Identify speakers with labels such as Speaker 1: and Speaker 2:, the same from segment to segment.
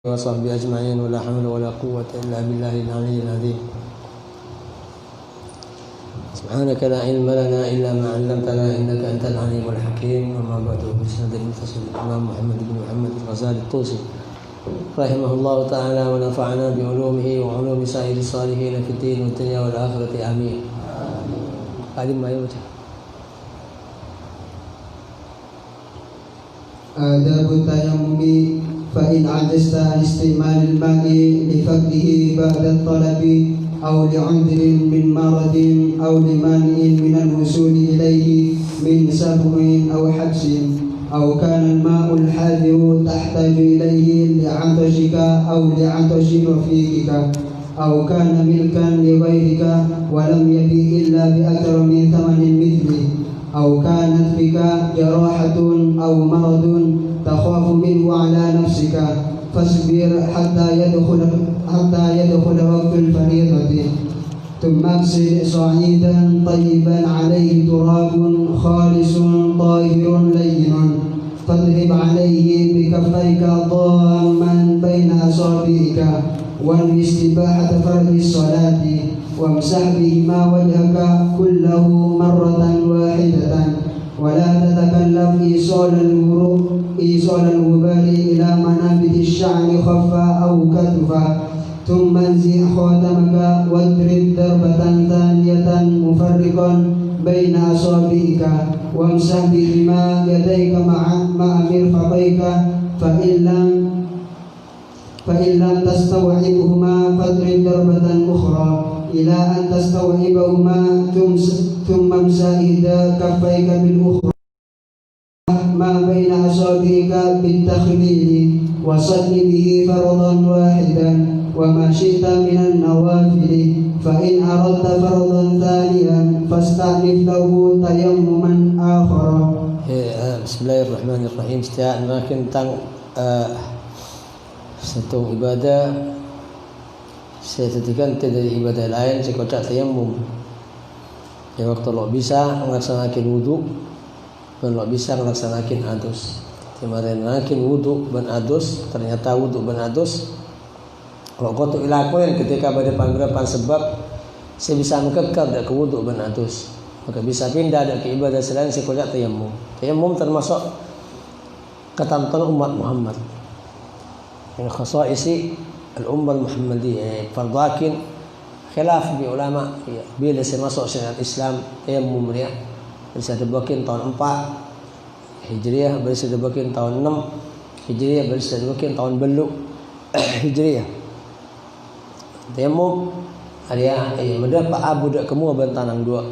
Speaker 1: وصحبه أجمعين ولا حول ولا قوة إلا بالله العلي العظيم. سبحانك لا علم لنا إلا ما علمتنا إنك أنت العليم الحكيم. وما بعد بسند المتصل الإمام محمد بن محمد الغزالي الطوسي رحمه الله تعالى ونفعنا بعلومه وعلوم سائر الصالحين في الدين والدنيا والآخرة آمين. هذه ما يوجد
Speaker 2: آداب التيمم. فإن عجزت عن استعمال الماء لفقده بعد الطلب أو لعذر من مرض أو لمانع من الوصول إليه من سبع أو حبس، أو كان الماء الحاضر تحتاج إليه لعطشك أو لعطش رفيقك، أو كان ملكا لغيرك ولم يبي إلا بأكثر من ثمن مثله، أو كانت بك جراحة أو مرض تخاف منه على نفسك، فاصبر حتى يدخل وقت الفريضة، ثم اغسل صعيدا طيبا عليه تراب خالص طاهر لين، فاضرب عليه بكفيك ضاما بين أصابعك، وانوي استباحة فرض الصلاة، وامسح بهما وجهك كله مرة واحدة، ولا تتكلف إيصال الغبار إلى منابت الشعر خفا أو كتفا، ثم انزع خاتمك واضرب ضربة ثانية مفرقا بين أصابعك، وامسح بهما يديك مع مرفقيك، فإن لم تستوعبهما فاضرب ضربة أخرى إلى أن تستوعبهما، ثم امسح إحدى كفيك بالأخرى ما بين أصابعك بالتخليل، وصل به فرضا واحدا وما شئت من النوافل، فإن أردت فرضا ثانيا فاستأنف له تيمما آخر.
Speaker 1: Bismillahirrahmanirrahim. Setiap makin tentang satu ibadah saya tetikan dari ibadah lain saya kocak tayammum. Ya waktu lo bisa melaksanakan wudu dan lo bisa melaksanakan adus. Kemarin melaksanakan wudu dan adus, ternyata wudu dan adus kalau kau tu ilakuin ketika pada panggilan sebab saya bisa mengekal dak ke wudu dan adus, maka bisa pindah dak ke ibadah selain saya kocak tayammum. Tayammum termasuk ketentuan umat Muhammad. Min khasaisi al-ummah al-Muhammadiyah. Fardakin khilaf bi ulama ya, bila saya masuk syariat Islam tayammum dia bisa dibuatkan tahun 4 Hijriah, bisa dibuatkan tahun 6 Hijriah, bisa dibuatkan tahun belu Hijriah. Tayammum dia mendapat abu dak kemu bantanang dua.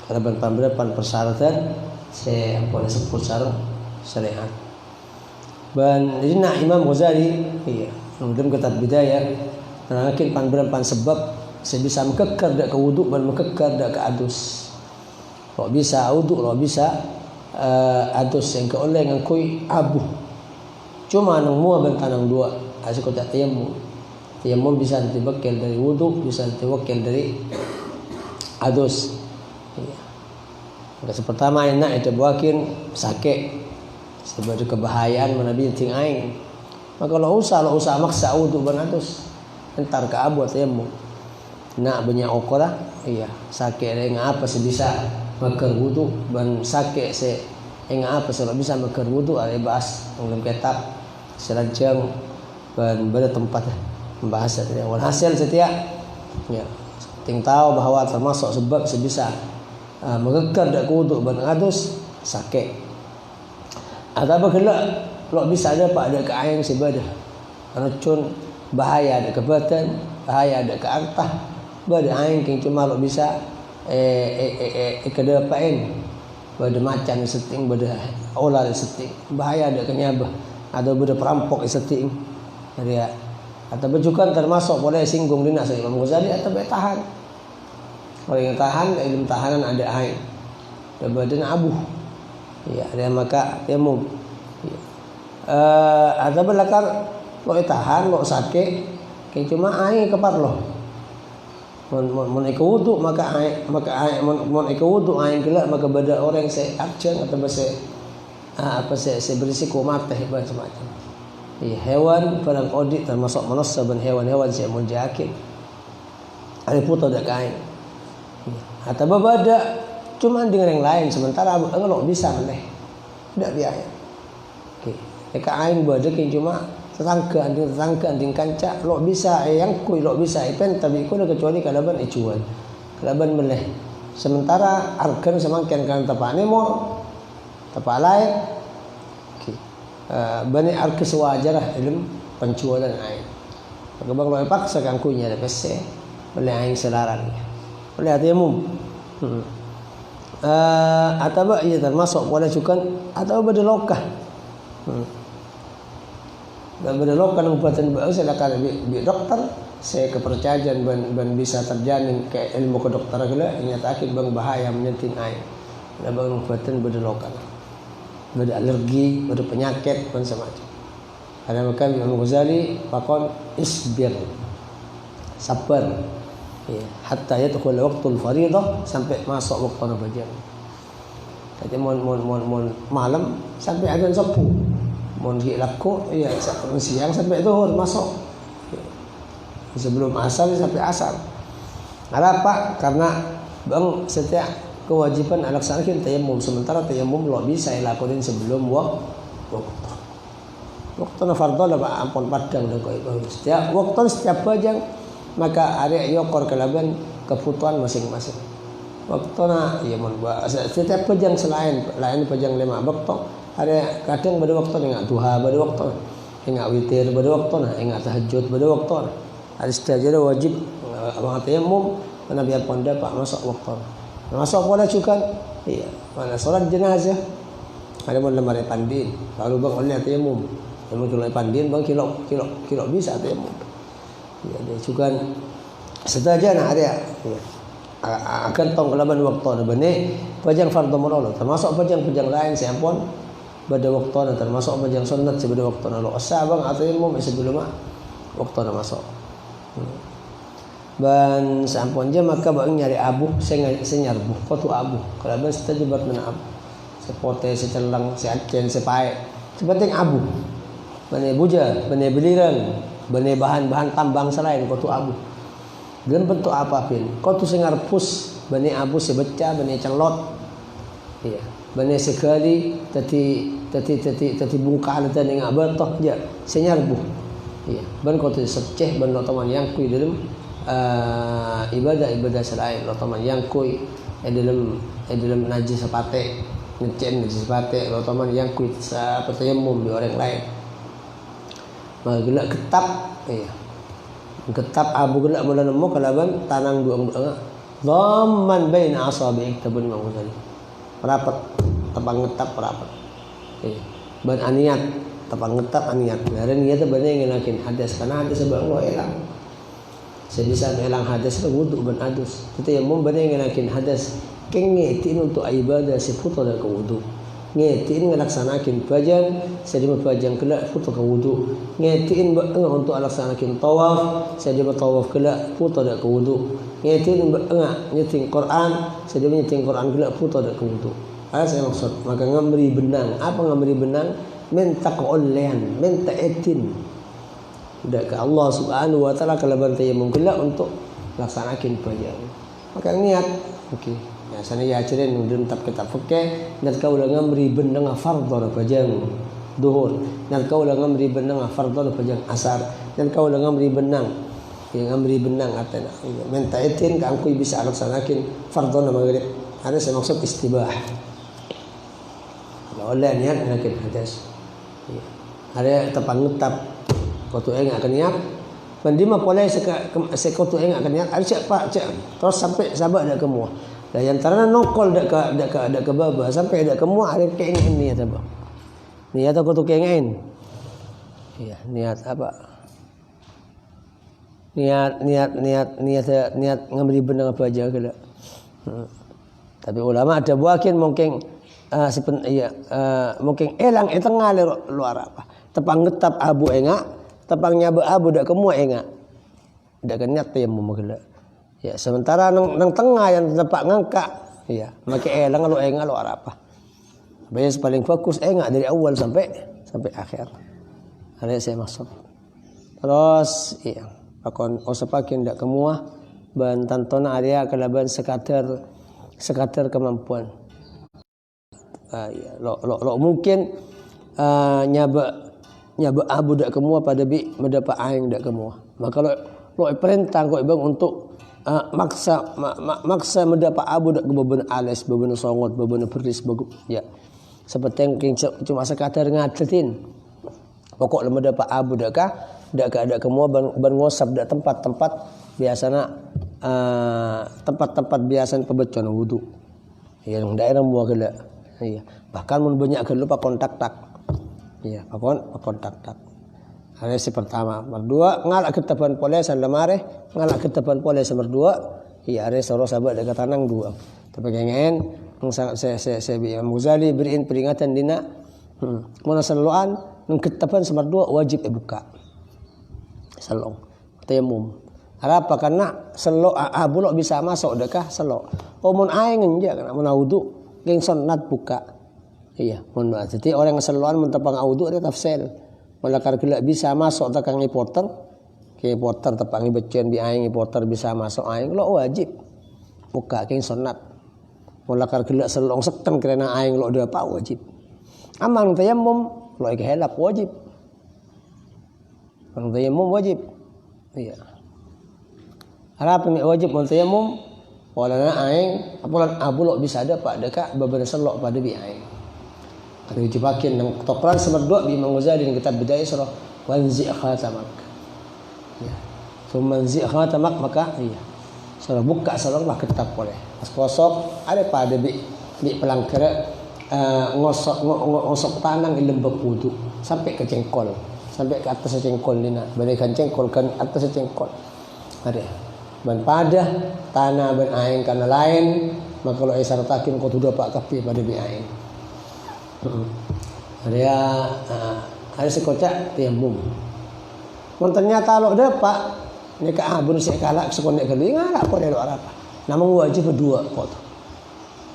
Speaker 1: Kalau bantan persyaratan saya boleh sebut secara syariat. Dan ini Imam Ghazali dalam kitab Bidayah menerangkan pan sebab saya bisa mengekar dak ke wudu dan mengekar dak ke adus. Kalau bisa wudu, kalau bisa adus yang ke oleh ngakui abu. Cuma nang mua bantanang dua. Asal kau tak tayammum. Tayammum bisa ditawakal dari wudu, bisa ditawakal dari adus. Maka pertama enak itu buakin sakit. Sebab kebahayaan menabi ting aing. Maka lo usah maksa wudu ban adus. Entar ke abu tayammum. Nak banyak okora, sakit ada ngapa sih bisa makar wudu ban sakit se ngapa sih bisa makar wudu ada bahas dalam kitab selancang ban pada tempat pembahasan. Walhasil setiap ting tahu bahwa termasuk sebab sebisa mengekar dak wudu ban adus sakit. Atau kelak lo bisa ada pak ada ke aing sebadah racun bahaya ada ke badan, bahaya ada ke antah, bada aing king cuma lo bisa kedepain bada macan setting, bada olah setting, bahaya ada ke nyabah, ada bada perampok setting dia. Atau bejukan termasuk boleh singgung dina saya Imam Ghazali atau tahan. Kalau yang tahan ilmu tahanan ada aing, ada badan abu. Ya, ada maka tayammum. Ada belakar lo tahan, lo sakit, kayak cuma aing kepat lo. Mun ikut wudu maka aing mun ikut wudu aing kelak maka bada orang saya akcen atau saya berisiko mati macam-macam. hewan paling odi termasuk manusia dan hewan-hewan saya mau jakin ada puto dak kain atau babada cuma dengan yang lain sementara lo bisa meneh tidak biaya oke eka aing badak yang cuma tetangga anting kanca lo bisa yang kui lo bisa ipen tapi ku kecuali kalaban icuan kalaban meneh sementara arkan semangkin kan tapane mo tapalai bani arke sewajarah ilmu pencualan air. Bang lo paksa kan kunya ada pese oleh aing selaran. Oleh hatimu. Atau ia termasuk pada cukan atau berdelokah. Dan berdelokah umpatan bau saya akan bi dokter saya kepercayaan ban bisa terjamin ke ilmu kedokteran gula nyatakan bang bahaya menyenting air. Dan bang umpatan berdelokah. Ada alergi, ada penyakit dan semacam. Ada maka Imam Ghazali pakon isbir, sabar, ya, hatta yadkhul waqtul fariidah sampai masuk waktu nabajan. Jadi mon malam sampai adzan subuh, mon laku ya siang sampai zuhur masuk. Sebelum asar sampai asar. Kenapa? Karena bang setiap kewajiban laksanakan tayamum sementara tayamum lo bisa lakukan sebelum waktu fardhu lah ampun padang dah kau setiap waktu setiap pajang maka area yokor kalaban kebutuhan masing-masing waktu na ya mon setiap pajang selain pajang 5 waktu ada kadang pada waktu ingat duha pada waktu ingat witir pada waktu nah ingat tahajud pada waktu ada setiap wajib abang tayamum karena biar ponda pak masuk waktu masuk pola juga, iya. Mana solat jenazah, ada pun lemari pandin. Lalu bang oleh tayamum, lemari pandin bang kilo bisa tayamum. Ya dia juga setaja nak ada. Ya. Akan tong kelaban waktu bane pajang fardhu marolo termasuk pajang lain saya pun pada waktu termasuk pajang sunat sebeda waktu lo asa bang tayamum sebelum waktu masuk. Ban sampun je maka bang nyari abu saya nyarbu foto abu kalau ban kita jebat mana abu sepote secelang seacen sepae sepenting abu bane buja bane beliran bane bahan-bahan tambang selain foto abu dalam bentuk apapun foto sing ngarpus bane abu sebeca bane celot iya bane sekali tati bungkal dan ing abatoh je senyarbu iya ban foto seceh ban teman yang kui dalam ibadah selain lo teman yang kui dalam najis sepate ngecen najis sepate lo teman yang kui sa tayamum di orang lain gelak ketap iya ketap abu gelak mula nemu kalaban tanang duang dhamman baina asabi tabun Imam Ghazali rapat tepang ngetap rapat iya ban aniat tepang ngetap aniat ngaran niat bane ngelakin hadas karena hadas sebab lo elang sebisa melang hadas wudu ban adus kita yang membanding ngelakin hadas kengetin untuk ibadah seputar dari wudu ngetin ngelaksanakin pajang sedima pajang kelak putar ke wudu ngetin untuk laksanakin tawaf sedima tawaf kelak putar dari wudu ngetin nyeting Quran sedima nyeting Quran kelak putar dari wudu ada saya maksud maka ngamri benang apa ngamri benang minta keolehan minta etin udah ke Allah Subhanahu wa taala kalau tayamum kelak untuk laksanakan pajang maka niat okey ya sana ya cerin nudun tap kitab fikih dan kau ulang ngamri benang fardhu pajang duhur dan kau ulang ngamri benang fardhu pajang asar dan kau ulang ngamri benang yang ngamri benang atena minta etin ka angkui bisa laksanakan fardhu maghrib ada saya maksud istibah kalau oleh niat ngelakin hadas ada tepang ngetap kotu enggak akan niat pendima boleh sekotu enggak akan niat ada pak terus sampai sabar dak kemua dan yang tarana nokol dak ke baba sampai dak kemua ada keinginan niat apa niat atau kotu keinginan iya niat apa niat ngambil benang apa aja kada tapi ulama ada buakin mungkin mungkin elang tengah luar apa tepang ngetap abu enggak tepangnya abu dak kemua enggak dak niat tayamum magala ya sementara nang tengah yang tepak ngangka ya make elang lo enggak lo apa bias paling fokus enggak dari awal sampai akhir Ada saya maksud. Terus iya, pakon osapakin ndak kemuah ban tantona area kalaban sekadar kemampuan. Ya, lo mungkin nyaba abu dak kemuah pada bi mendapat aing dak kemuah. Maka lo perintah kok ibang untuk maksa mendapat abu dak beban alas, beban songot, beban peris bagus. Ya. Seperti yang cuma sekadar ngadletin. Pokok lemah dapat abu dak ada kemua ban ngosap dak tempat-tempat biasana tempat-tempat biasa pebecon wudu. Ya yang daerah mua gela. Iya. Bahkan mun banyak gelu pak kontak tak. Iya, pak kontak tak. Ada si pertama, berdua ngalak ketaban pole san lemare, ngalak ketaban pole semerdua. Iya, ada soro sahabat dekat tanang dua. Tapi kengen saya Imam Ghazali beriin peringatan dina mun saluan nang ketaban semerdua wajib buka. Salong. Tayamum. Apa karena selo bulok bisa masuk dekah selo. Oh mun aing enja kana mun wudu geng sunat buka. Iya, mun jadi orang seloan mun tepang wudu dia tafsir. Mulakar gelak bisa masuk tekang reporter. Ke reporter tepang becen bi aing reporter bisa masuk aing lo wajib buka geng sunat. Mulakar gelak selong seken karena aing lo dia apa wajib. Amang tayamum lo ke helap wajib. Amang tayamum wajib. Iya. Harap ni wajib tayamum walana aing apulan abulok bisa ada pak dekat beberapa selok pada bi aing. Kalau dijebakin nang tokran semerdua bi Imam Ghazali di kitab Bidayah surah wanzi khatamak. Ya. Sumanzi khatamak maka iya. Surah buka selok lah kitab boleh. Pas kosok ada pada bi pelangkara ngosok tanang di lembab wudu sampai ke cengkol. Sampai ke atas cengkol dina. Balikan cengkol kan atas cengkol. Ada. Ban padah tanah ban aing kana lain maka kalau isar takin kau sudah pak kapi pada bi aing. Ada sekocak tayamum. Mun ternyata lo dapat ni ka abun sik kalak sekondek kali ngara kok ada apa. Namung wajib dua kok.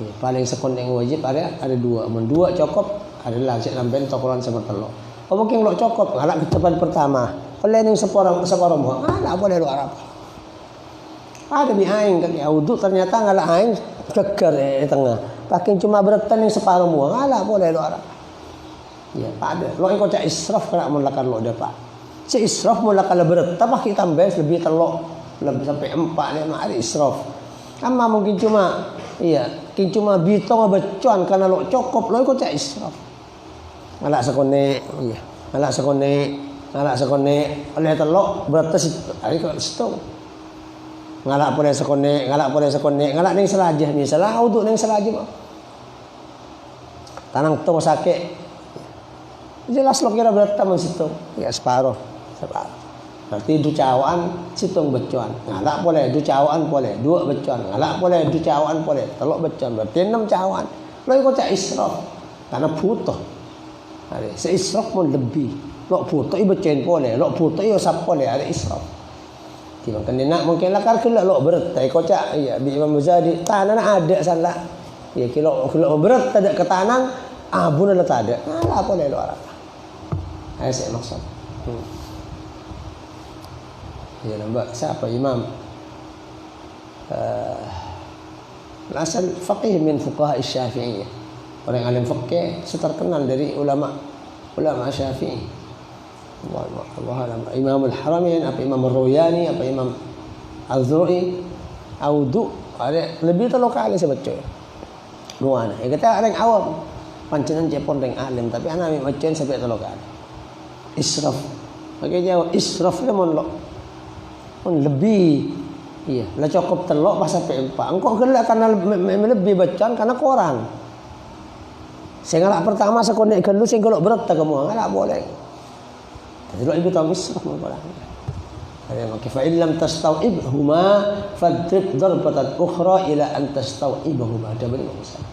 Speaker 1: Ya, paling sekondek wajib ada dua. Mun dua cukup adalah sik lamben tokoran sama telo. Oh mungkin lo cukup ngalak ke depan pertama. Oleh ning seporong moh ngara boleh lo apa. Ada bi aing kan wudu ternyata ngalah aing geger di tengah. Pakai cuma beretan yang separuh mua ngalah boleh lo arah. Ya, pada lo engkau cak israf kena mulakan lo dapat. Si israf mulakan le beretan pakai tambah lebih telok lebih sampai 4 5 hari israf. Ama mungkin cuma bitong becuan karena lo cukup lo engkau cak israf. Ngalah sekone iya. Ngalah sekone oleh telok beretan hari kau situ. Ngalak boleh sekone, ngalak ning selajah misalnya wudu ning selajah. Tanang tong sakit. Jelas lo kira berat taman situ. Ya separuh. Berarti ducawaan situng becuan. Ngalak boleh ducawaan boleh, 2 becuan. Ngalak boleh ducawaan boleh, 3 becuan. Berarti 6 cawaan. Lo ikut cak israf. Karena butuh. Ada seisraf pun lebih. Lo butuh ibu becuan boleh, lo butuh ibu sap boleh ada israf. Tiba kan dia nak mungkin lakar kelak lo berat tai kocak iya bi Imam Ghazali tanah ada salah ya kilo berat tak ke tanang abun ada tak ada ngalah apa le lo arah ai saya maksud ya nampak siapa imam asal faqih min fuqaha Syafi'iyah orang alim fikih terkenal dari ulama Syafi'i. Allah Imam Al-Haramain apa Imam Ar-Ruyani apa Imam Al-Zur'i audu ada lebih terlalu kali sebetulnya nuana ya kita orang awam pancenan Jepun orang alim tapi anak macam sampai terlalu kali israf pakai jawab israf dia mon lebih iya lah cukup telok pas sampai 4 engkau gelak karena lebih bacaan karena koran saya ngalak pertama sekondek gelu saya gelok berat tak kamu ngalak boleh. Jadi lo ibu tahu israf mengkolah. Ada maka fa illam tastau'ibhuma fadrib darbatan ukhra ila an tastau'ibhuma. Ada benar Ustaz.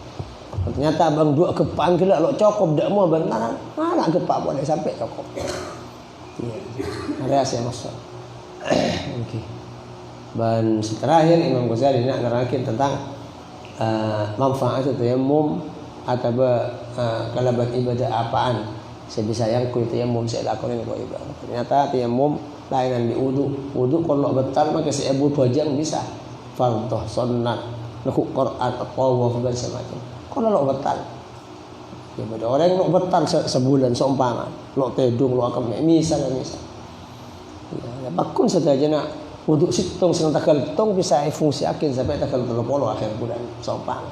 Speaker 1: Ternyata abang 2 kepan gila lo cukup dak mau benar. Mana kepak boleh sampai cukup. Iya. Ada saya masuk. Okey. Dan terakhir Imam Ghazali nak nerangkan tentang manfaat tayammum atau kalaban ibadah apaan Saya bisa yang kui tayamum saya lakukan ini ibadah. Ternyata tayamum lainan di wudu kalau betal maka saya bujang bisa fardhu sunnat nakuk Quran tawaf dan semacam kalau lo betal ya pada orang lo betal sebulan seumpama lo tedung lo akan misal ya bakun saja nak wudu situng senang takal tong bisa fungsi akin sampai takal 30 akhir bulan seumpama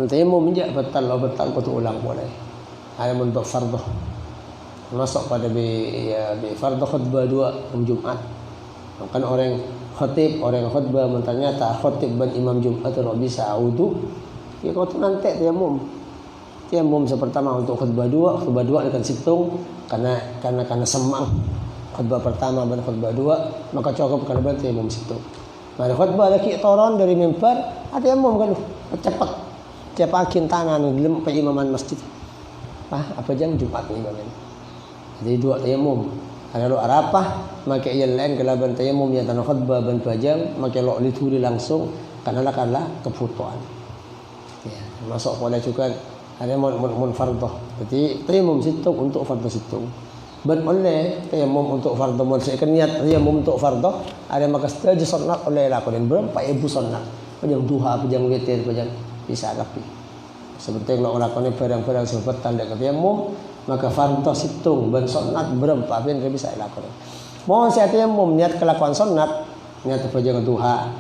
Speaker 1: tayamum menjak betal lo betal kau ulang boleh ada untuk fardhu masuk pada fardhu khutbah 2 Jumat kan orang khutbah ternyata khutib dan imam Jumat tidak bisa wudu ya kau tu nanti tayamum pertama untuk khutbah 2 akan situng karena semang khutbah pertama dan khutbah 2 maka cukup kalau tayamum situng mari khutbah lagi toron dari mimbar tayamum kan cepat tiap akin tanah ngelem imaman masjid apa jang Jumat ni imaman jadi 2 tayamum ada lo Arafah maka yang lain kelaban tayamum yang tanah khutbah ban pajang maka lo lituri langsung karena kebutuhan ya masuk pada juga ada mun fardhu jadi tayamum situng untuk fardhu situng ban oleh tayamum untuk fardhu mun saya niat tayamum untuk fardhu ada maka setuju sunat oleh lakukan berapa ibu sunat pajang duha pajang witir pajang bisa kapi seperti kalau lakukan barang-barang seperti tanda tayamum maka fardhu situng ban sunat berempat pun bisa dilakukan. Mohon saya tayamum niat kelakuan sunat, niat pajang duha,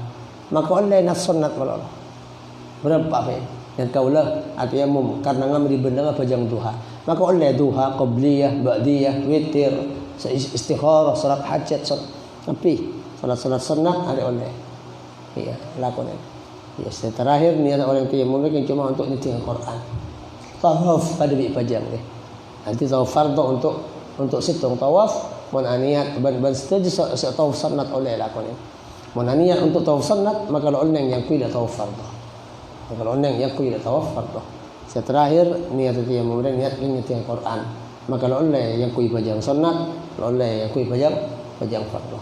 Speaker 1: maka oleh nat sunat malah. Berempat pun niat kaulah tayamum karena ngamri benda pajang duha. Maka oleh duha, qabliyah, ba'diyah, witir, istikharah, salat hajat, salat sunat ada oleh. Iya, lakukan. Ya, terakhir niat orang tayamum mungkin cuma untuk nyetir Quran. Tawaf pada pajang deh. Nanti tawaf fardhu untuk situng tawaf mun niat ban setuju tawaf sunnat oleh lakukan mun niat untuk tawaf sunnat maka oleh yang kuila tawaf fardhu maka oleh yang kuila tawaf fardhu terakhir niat itu yang kemudian niat yang Quran maka oleh yang kui pajang sunnat oleh yang kui pajang fardhu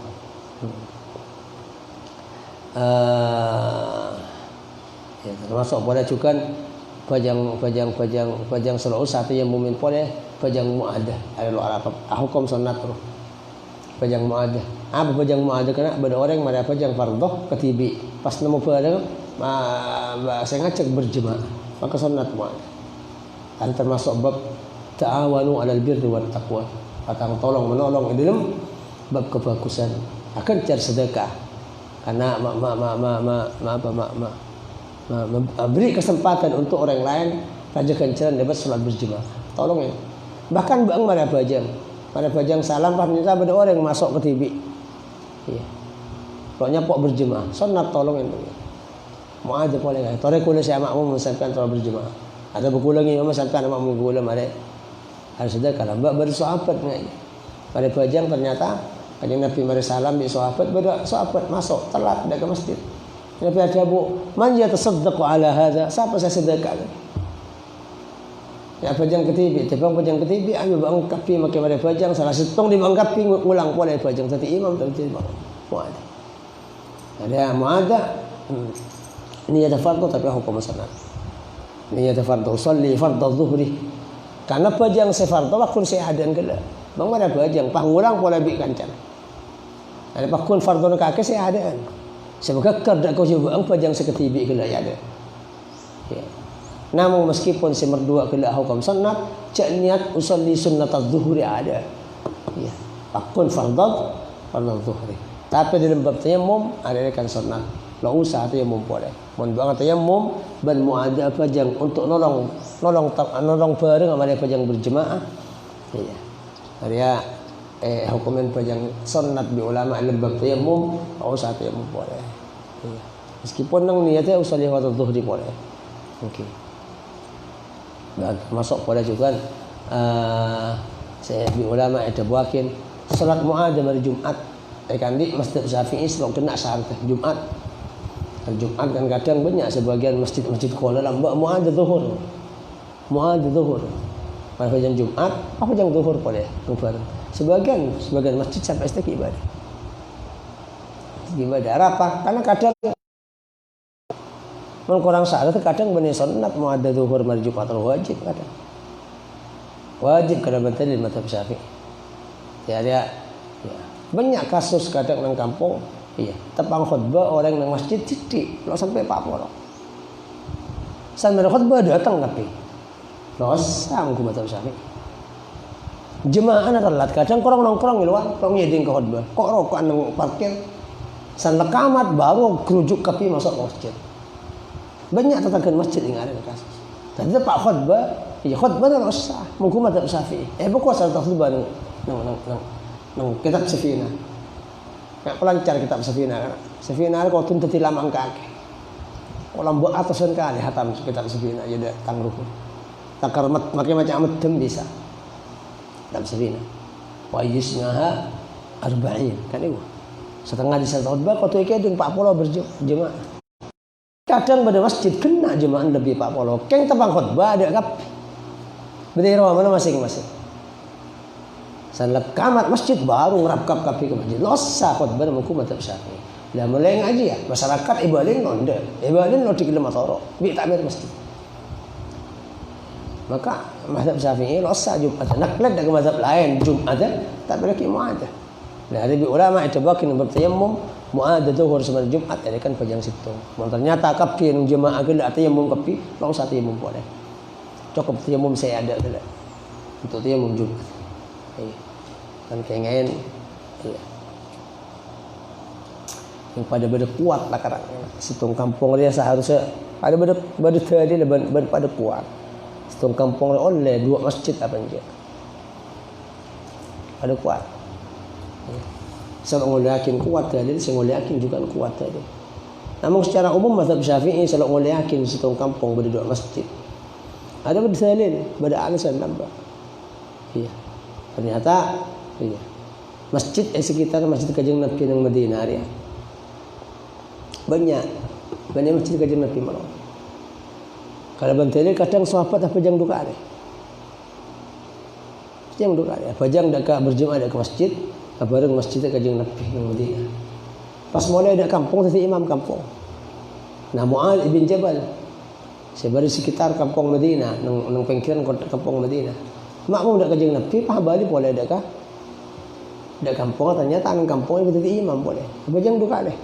Speaker 1: ya termasuk boleh juga pajang selalu satu yang mumin boleh pajang muadah ada lo Arab hukum sunat terus pajang muadah apa pajang muadah kena ada orang yang pajang fardhu ketibi pas nemu pajang saya ngecek berjemaah maka sunat muadah dan termasuk bab ta'awanu 'alal birri wat taqwa atang tolong menolong di dalam bab kebagusan akan cari sedekah karena beri kesempatan untuk orang lain raja kencan dapat salat berjemaah tolong ya bahkan bang mana pajang salam ternyata ada orang yang masuk ke TV iya pokoknya pok berjemaah sunat tolong itu mau aja boleh kan tore kula saya makmum misalkan salat berjemaah ada berkulangi mama sampai anak makmum kula mare harus sedekah mbak baru sahabat ngai pada pajang ternyata kanjeng Nabi mari salam di sahabat beda sahabat masuk telat ke masjid Nabi ada bu, man yatasaddaqu ala hadza? Siapa saya sedekah? Ya pajang ketibi, tebang pajang ketibi, ayo bang kapi makai pada pajang salah setong di bang kapi ngulang pola pajang tadi imam tadi bang. Muada. Ada muada. Ini ada fardhu tapi hukum sunat. Ini ada fardhu usolli fardhu zuhri. Karena pajang sefardhu waktu saya adan kala. Bang mana pajang pangulang pola bi kancan. Ada pakun fardhu kake saya adan. Semoga kerja kau juga ang pajang seketibi kela ya ada. Ya. Namun meskipun semerdua kela hukum sunat, cak niat usolli sunnat az-zuhri ada. Ya. Pakun fardhu zuhri. Tapi dalam bab tayamum ada kan sunat. Lo usah tayamum boleh. Mun banget tayamum ban muada pajang untuk nolong bareng sama pajang berjemaah. Iya. Ada hukuman pajang sunat di ulama lembab tayamum usah tayamum boleh. Iya. Meskipun nang niatnya usolli waktu zuhri boleh. Okey. Dan masuk pada juga saya di ulama ada buakin salat muada hari Jumat. Kan di Masjid Syafi'i sebab kena syarat Jumat. Jumat kan kadang banyak sebagian masjid-masjid Kuala Lumpur muada zuhur. Muada zuhur. Pada jam Jumat, apa jam zuhur boleh bareng. Sebagian masjid sampai setiap ibadah. Ibadah apa? Karena kadang kurang syarat kadang benih sunat muada zuhur hari Jumat wajib kadang. Wajib kada bantali mazhab Syafi'i. Ya ada ya. Banyak kasus kadang nang kampung, iya, tepang khutbah orang nang masjid titik, lo sampai 40. Sampai khutbah datang tapi. Dosa aku mazhab Syafi'i. Jemaah ana telat, kadang korang nongkrong di luar, korang nyeding ke khutbah. Kok rokokan nang parkir? San lekamat baru kerujuk kapi masuk masjid. Banyak tetangga masjid yang ada kasus. Tadi pak khutbah, iya khutbah nang usah, mungkin mazhab Syafi'i. Bukan asal khutbah nang kitab Safina. Kayak pelancar kitab Safina kan. Safina kau tuntut lama angkake. Kalau buat atasan kali hatam kitab Safina ya dak tangruh. Takar makai macam medem bisa. Kitab Safina. Wa yusnaha 40 kan itu. Setengah di satu khutbah kau tu iki ding 40 berjemaah. Kadang pada masjid kena jemaah lebih 40. Keng tebang khutbah ada kap. Berdiri mana masing-masing. Salat kamat masjid baru ngerapkap kapi ke masjid. Losa khutbah muku mazhab Syafi'i. Lah mulai ngaji ya masyarakat ibalin londe. Ibalin lo 3 km bi takbir masjid. Maka mazhab Syafi'i losa Jumat. Naklat dari mazhab lain Jumat tak boleh Mu'ad. Lah ada ulama itu bakin bertayammum Mu'ad zuhur sama Jumat ada kan pajang situ. Ternyata kapi yang jemaah ke atau tayammum kapi, lo usah tayammum boleh. Cukup tayammum saya ada tu. Untuk tayammum Jumat. Kan kengen iya. Yang pada kuat lah karang situng kampung dia seharusnya ada pada tadi pada kuat situng kampung dia oleh 2 masjid apa aja ada kuat saya yakin kuat tadi saya yakin juga kuat tadi namun secara umum mazhab Syafi'i selalu yakin situng kampung pada 2 masjid ada pada dalil pada alasan nambah iya ternyata iya. Masjid sekitar masjid Kanjeng Nabi nang Madinah ya. Banyak masjid Kanjeng Nabi malah. Kalau bantele kadang sahabat apa jang duka ada. Jang duka ada. Pajang dak berjemaah ke masjid, bareng masjid Kanjeng Nabi nang Madinah. Pas mulai ada kampung tadi imam kampung. Nah Mu'adz bin Jabal sebari sekitar kampung Madinah nang pengkiran kampung Madinah. Makmum dak Kanjeng Nabi pah bali boleh dak kah? Dak kampung ternyata nang kampung itu imam boleh. Apa jang duka deh.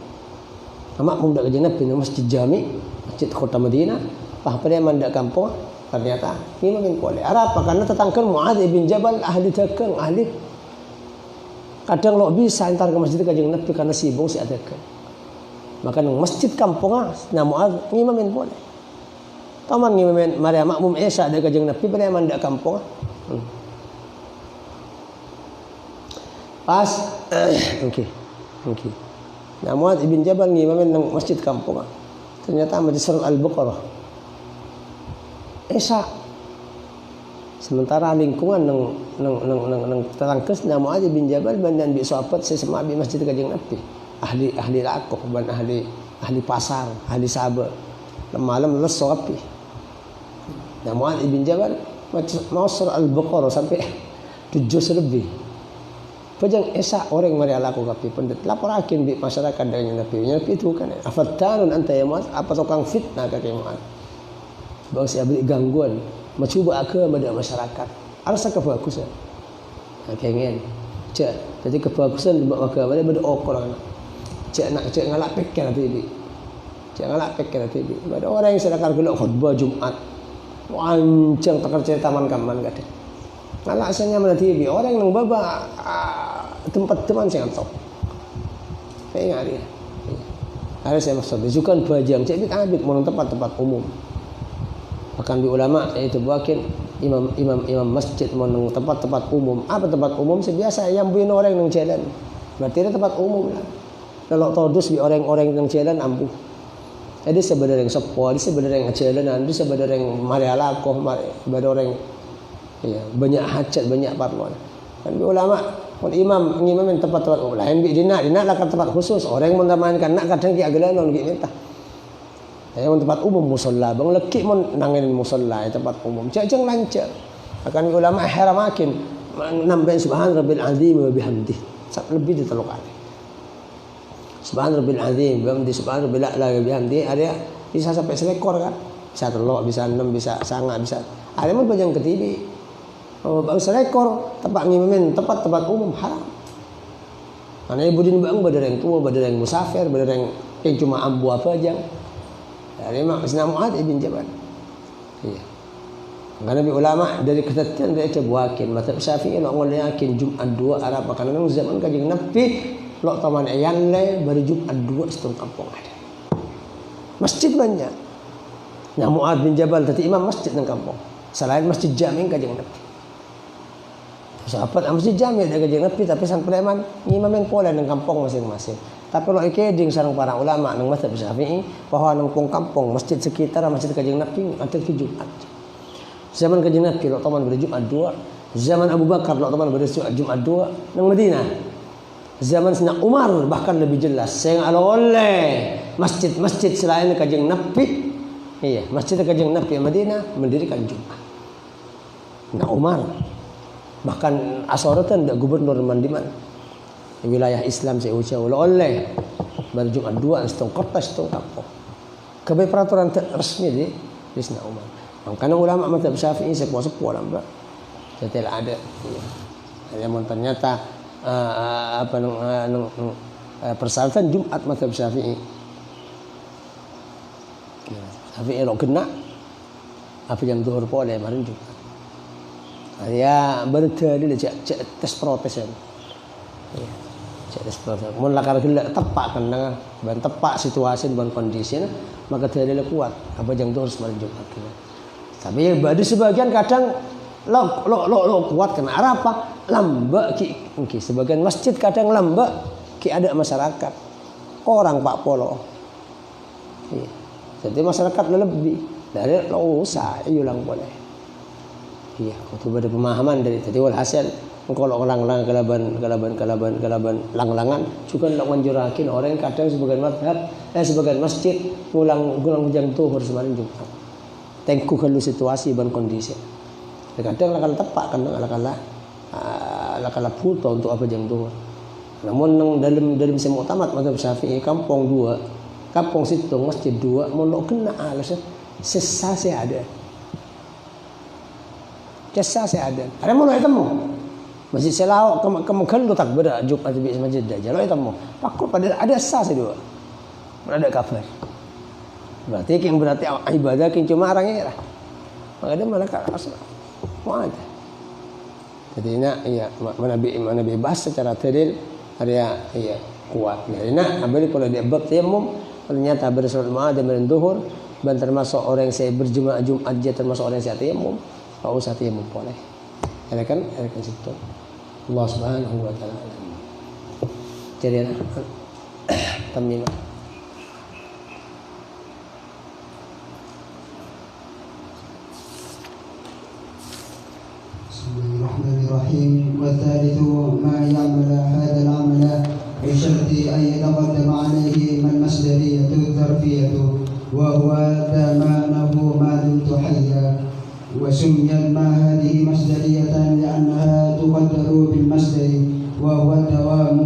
Speaker 1: Makmum dak Kanjeng Nabi nang masjid Jami, masjid kota Madinah, pah pada mandak kampung ternyata imam boleh. Apa? Karena tetangkan Mu'adz bin Jabal ahli dagang, ahli kadang lo bisa antar ke masjid Kanjeng Nabi karena sibuk si adakan. Maka nang masjid kampung nah Mu'adz imam boleh. Taman ngimamin Maria makmum Isya dak Kanjeng Nabi pada mandak kampung. Pas okey. Nah Mu'adz bin Jabal ngimamin nang masjid kampung. Ternyata masjid Surat Al-Baqarah. Isya. Sementara lingkungan nang terangkes na Mu'adz bin Jabal dan bi sahabat sesama bi masjid Kanjeng Nabi. Ahli lakoh ban ahli pasar, ahli sabar. Malam les sopi. Nah Mu'adz bin Jabal mau Surat Al-Baqarah sampai 7 lebih. Pajang esa orang mari laku kapi pendet lapor hakim di masyarakat dengan Nabi itu kan afattanun anta ya Mu'adz apa tukang fitnah kata Mu'adz bang saya beri gangguan mencoba ke pada masyarakat arsa kebagusan kengen cek jadi kebagusan di maka pada okor cek ngalak pikir TV cek ngalak pikir TV ada orang yang sedekah gelok khutbah Jumat wancang tekerja taman kaman gak ada ngalak asanya mana TV orang yang baba tempat teman saya ngantok saya ingat dia ada saya maksud juga bajang cek abid mau tempat umum bahkan di ulama itu buakin imam masjid mau tempat umum apa tempat umum sebiasa yang buin orang yang jalan berarti ada tempat umum lah kalau todus di orang-orang yang jalan ampuh jadi sebenarnya yang sepo di sebenarnya yang jalanan di sebenarnya yang mari alakoh pada orang ya banyak hajat banyak parlon kan di ulama pun imam ngimamin tempat-tempat umum lain bi dina lah tempat khusus orang yang mengamankan nak kadang ki agelanon ki minta yang tempat umum musalla bang leki mon nangin musalla tempat umum ceng lancar akan ulama haram makin nambah subhan rabbil azim wa bihamdi lebih diteluk kali subhan rabbil azim bihamdi subhan rabbil a'la wa bihamdi ada bisa sampai selekor kan bisa telok bisa 6 bisa sangat bisa ada pun panjang ke TV bangsa rekor tempat ngimamin tempat umum haram. Karena ibu din bang badar yang tua, badar yang musafir, badar yang cuma ambu apa aja. Dari Sayyidina Mu'adz ibn Jabal. Iya. Karena ulama dari ketatian dia buakin mazhab Syafi'i lo ngol yakin Jumat 2 Arab karena nang zaman Kanjeng Nabi lo taman ayan le bari Jumat 2 setengah kampung ada. Masjid banyak. Nah Mu'adz bin Jabal tadi imam masjid nang kampung. Selain masjid jami Kanjeng Nabi. Sahabat masjid jami ada Kanjeng Nabi tapi sang preman ngimamin pola nang kampung masing-masing. Tapi lo ikeding sareng para ulama nang mazhab Syafi'i bahwa nang kampung masjid sekitar masjid Kanjeng Nabi ada ke Jumat. Zaman Kanjeng Nabi lo taman pada Jumat 2, zaman Abu Bakar lo taman pada Jumat 2 nang Madinah. Zaman Sayyidina Umar bahkan lebih jelas. Saya oleh masjid-masjid selain Kanjeng Nabi. Iya, masjid Kanjeng Nabi Madinah mendirikan Jumat. Nah Umar bahkan asoratan dak gubernur Mandiman di wilayah Islam saya ucap oleh pada Jumat 2 setengah kota setengah kampung. Kebai peraturan resmi di Sayyidina Umar. Karena ulama mazhab Syafi'i sepuh-sepuh lah mbak. Setelah ada. Ya. Yang ternyata persyaratan Jumat mazhab Syafi'i. Syafi'i lo kena apa jam zuhur boleh marin Jumat. Ya berdalil cek tes protes ya. Cek tes protes. Mun lakar gelak tepak kan ban tepak situasi dan kondisi maka dalil kuat apa jam zuhur marin Jumat. Tapi bagi sebagian kadang lo kuat kena apa? Lambak ki sebagian masjid kadang lambak ki ada masyarakat. Orang Pak Polo. Iya. Jadi masyarakat lebih dari lo usah ulang boleh. Iya, itu ada pemahaman dari tadi walhasil kalau orang-orang kelaban lang-langan juga lo menjurakin orang kadang sebagian madhab sebagian masjid ulang jam zuhur semarin Jumat. Tengku kalau situasi dan kondisi. Kadang lakal tepak kan lakal puto untuk apa jam zuhur. Namun dalam semua tamat mazhab Syafi'i kampung 2, kampung situ masjid 2 mau kena alasan sesase ada. Sesase ada. Ada mau temu. Masjid Selawak kemudian lu tak beda Jumat di masjid aja lo temu. Pakut pada ada sesase 2. Ada kabar. Berarti yang berarti ibadah yang cuma orangnya lah. Maka dia malah asal mau ada. Jadi iya mana bebas secara dalil area iya kuat. Jadi abadi kalau dia bab tayamum ternyata bersolat Mu'adz dan zuhur dan termasuk orang yang saya berjemaah Jumat aja termasuk orang yang saya tayamum. Kalau usah tayamum boleh. Ya kan situ. Allah Subhanahu wa taala. Jadi tamimah.
Speaker 2: Bismillahirrahmanirrahim. والثالث ما يعمل هذا العمل بشرط أن يتقدم عليه ما المصدرية الظرفية وهو ضمانه ما دمت حيا وسميت ما هذه مصدرية لأنها تقدر بالمصدر وهو الدوام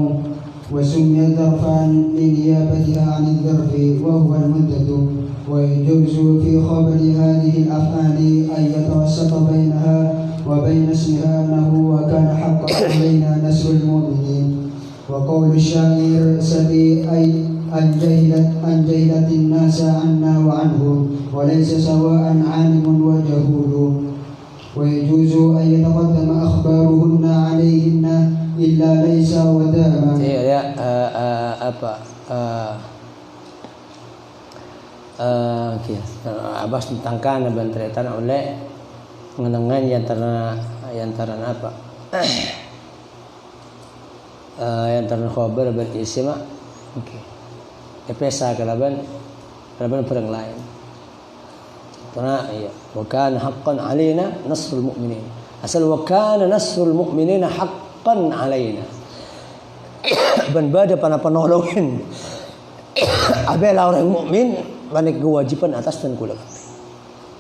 Speaker 2: وسميت ظرفا لنيابتها عن الظرف وهو المدة ويجوز في خبر هذه الأفعال أن يتوسط بينها وبين اسمها أنه وكان حقا علينا نصر المؤمنين وقول الشاعر سبي أن جهلت الناس عنا وعنهم وليس سواء عالم وجهول ويجوز أن يتقدم أخبارهن عليهن إلا ليس وداما.
Speaker 1: Abbas ditangkan dan ternyata oleh mengenangan yang terang apa yang terang khabar dan isim oke pesa kalaban perang lain karena iya wa kana haqqan alaina nasrul mu'minin asal wa kana nasrul mu'minina haqqan alaina ban bada pana penolongin abela orang mukmin banyak kewajiban atas dan kula.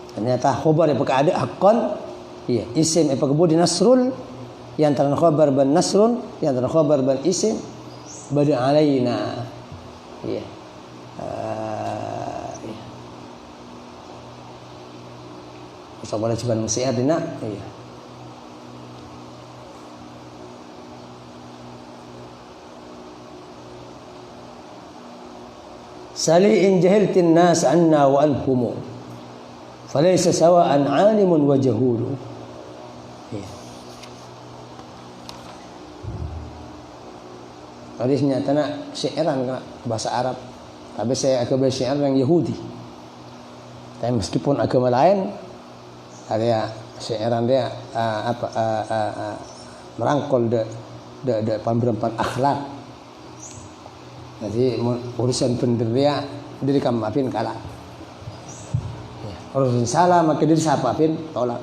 Speaker 1: Ternyata khabar yang ada haqqan iya isim apa kemudian nasrul yang antara khabar ban nasrun yang antara khabar ban isim bada alaina iya Sobat cuman musiat dina iya Sali in jahiltin nas anna wa anhum falaysa sawa'an 'alimun wa jahul. Hadisnya tanah syairan kena bahasa Arab. Tapi saya agama syiar yang Yahudi. Tapi meskipun agama lain ada syairan dia merangkul de pemberampan akhlak. Jadi urusan penderia diri kamu maafin kalah. Ya. Urusan salah maka diri siapa maafin tolak.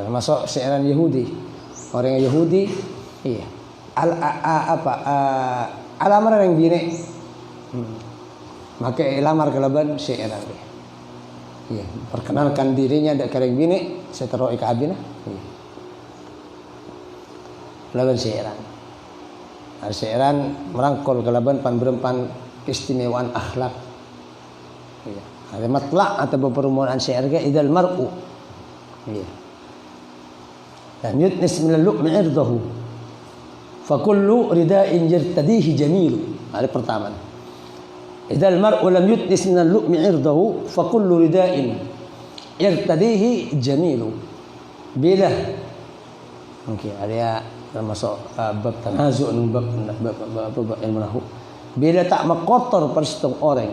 Speaker 1: Masuk syairan Yahudi. Orang Yahudi iya. Alamar yang bini maka lamar kelaban syairan dia. Iya, perkenalkan dirinya dak kareng bini setero ikabina. Iya. Kelaban syairan. Syairan merangkul kelaban panberempan keistimewaan akhlak. Iya. Ada matlak atau perumahan syair ke idal mar'u. Iya. Dan yutnis min al-lu'mi irdahu. Fa kullu rida'in yartadihi jamil. Ada pertama. Idal mar'u lam yutnis min al-lu'mi irdahu fa kullu rida'in yartadihi jamil. Bila ada termasuk bab tanazu' bab ilmu nahwu. Bila tak makotor persetong orang